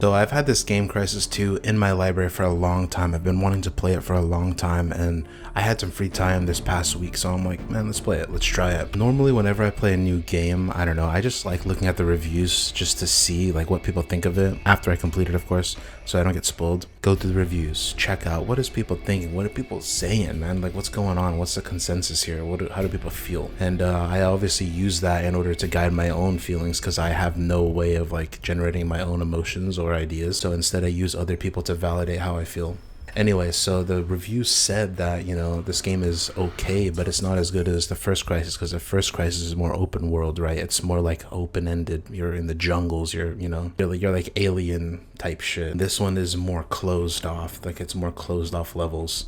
So I've had this game Crysis 2 in my library for a long time. I've been wanting to play it for a long time, and I had some free time this past week, so I'm like, man, let's play it, let's try it. Normally whenever I play a new game, I don't know, I just like looking at the reviews just to see like what people think of it after I complete it, of course, so I don't get spoiled. Go through the reviews, check out what is people thinking, what are people saying, man, like what's going on, what's the consensus here, how do people feel? And I obviously use that in order to guide my own feelings, because I have no way of like generating my own emotions or ideas, so instead I use other people to validate how I feel. Anyway, so the review said that, you know, this game is okay, but it's not as good as the first Crysis, because the first Crysis is more open world, right? It's more like open-ended. You're in the jungles, you're like alien type shit. This one is more closed off, like it's more closed off levels.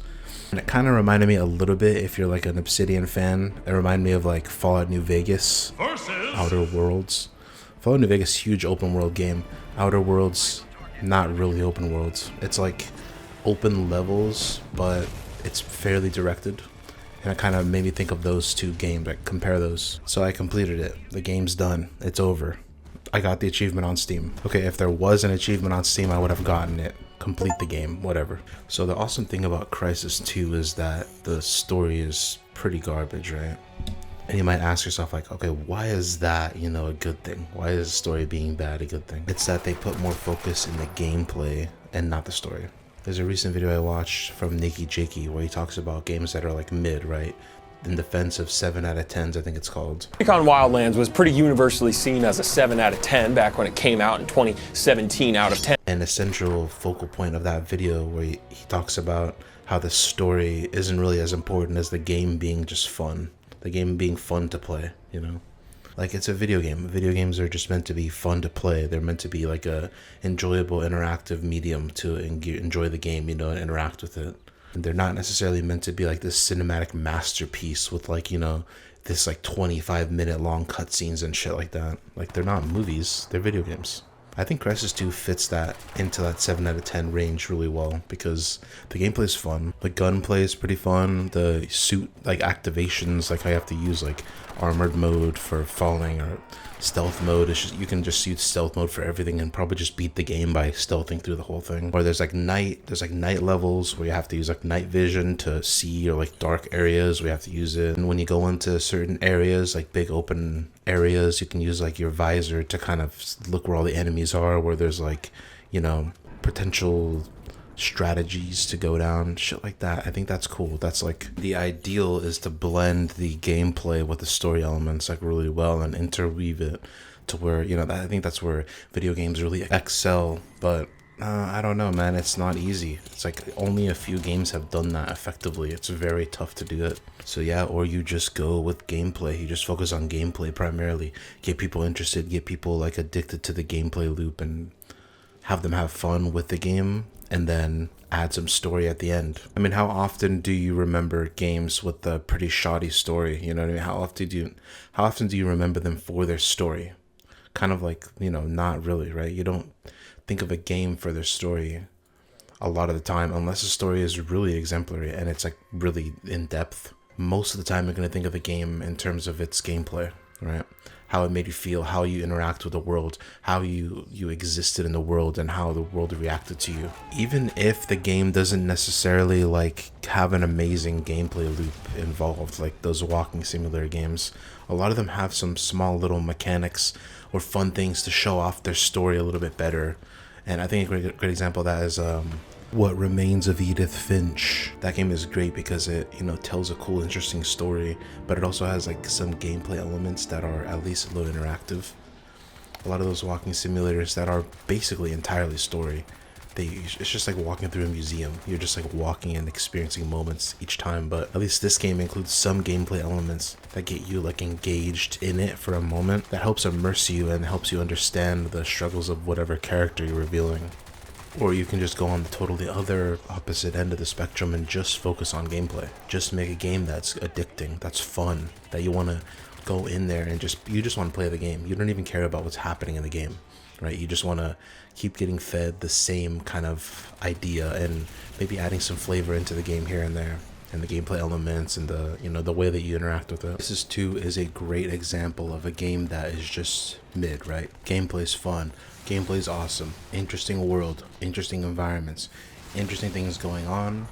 And it kind of reminded me a little bit, if you're like an Obsidian fan, it reminded me of like Fallout New Vegas versus Outer Worlds. Fallout New Vegas, huge open world game. Outer Worlds, not really open worlds. It's like open levels, but it's fairly directed, and it kind of made me think of those two games, like compare those. So I completed it. The game's done, it's over. I got the achievement on Steam. Okay, if there was an achievement on Steam, I would have gotten it. Complete the game, whatever. So the awesome thing about Crysis 2 is that the story is pretty garbage, right? And you might ask yourself like, okay, why is that, you know, a good thing? Why is the story being bad a good thing? It's that they put more focus in the gameplay and not the story. There's a recent video I watched from Nikki Jakey where he talks about games that are like mid, right? In defense of 7 out of 10s, I think it's called. Recon Wildlands was pretty universally seen as a 7 out of 10 back when it came out in 2017 out of 10. And a central focal point of that video where he talks about how the story isn't really as important as the game being just fun. The game being fun to play, you know? Like, it's a video game. Video games are just meant to be fun to play. They're meant to be like a enjoyable, interactive medium to enjoy the game, you know, and interact with it. And they're not necessarily meant to be like this cinematic masterpiece with like, you know, this like 25-minute long cutscenes and shit like that. Like, they're not movies, they're video games. I think Crysis 2 fits that into that 7 out of 10 range really well, because the gameplay is fun, the gunplay is pretty fun, the suit like activations, like how you have to use like armored mode for falling or stealth mode, it's just, you can just use stealth mode for everything and probably just beat the game by stealthing through the whole thing. Or there's like night levels where you have to use like night vision to see, or like dark areas where you have to use it. And when you go into certain areas, like big open areas, you can use like your visor to kind of look where all the enemies are, where there's like, you know, potential strategies to go down, shit like that. I think that's cool. That's like, the ideal is to blend the gameplay with the story elements like really well and interweave it to where, you know, I think that's where video games really excel. But I don't know, man, it's not easy. It's like only a few games have done that effectively. It's very tough to do it. So yeah, or you just go with gameplay. You just focus on gameplay primarily, get people interested, get people like addicted to the gameplay loop, and have them have fun with the game, and then add some story at the end. I mean, how often do you remember games with a pretty shoddy story? You know what I mean? How often do you remember them for their story? Kind of like, you know, not really, right? You don't think of a game for their story a lot of the time, unless the story is really exemplary and it's like really in depth. Most of the time you're going to think of a game in terms of its gameplay, right? How it made you feel, how you interact with the world, how you existed in the world, and how the world reacted to you. Even if the game doesn't necessarily like have an amazing gameplay loop involved, like those walking simulator games, a lot of them have some small little mechanics or fun things to show off their story a little bit better. And I think a great example of that is What Remains of Edith Finch. That game is great because it, you know, tells a cool, interesting story, but it also has like some gameplay elements that are at least a little interactive. A lot of those walking simulators that are basically entirely story, it's just like walking through a museum. You're just like walking and experiencing moments each time, but at least this game includes some gameplay elements that get you like engaged in it for a moment, that helps immerse you and helps you understand the struggles of whatever character you're revealing. Or you can just go on the totally other opposite end of the spectrum and just focus on gameplay. Just make a game that's addicting, that's fun, that you want to go in there and you just want to play the game. You don't even care about what's happening in the game, right? You just want to keep getting fed the same kind of idea and maybe adding some flavor into the game here and there. and the gameplay elements and the, you know, the way that you interact with it. Crysis 2 is a great example of a game that is just mid, right? Gameplay's fun, gameplay's awesome, interesting world, interesting environments, interesting things going on,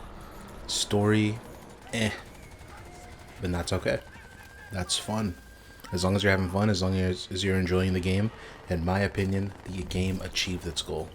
story, then that's okay. That's fun. As long as you're having fun, as long as you're enjoying the game, in my opinion, the game achieved its goal.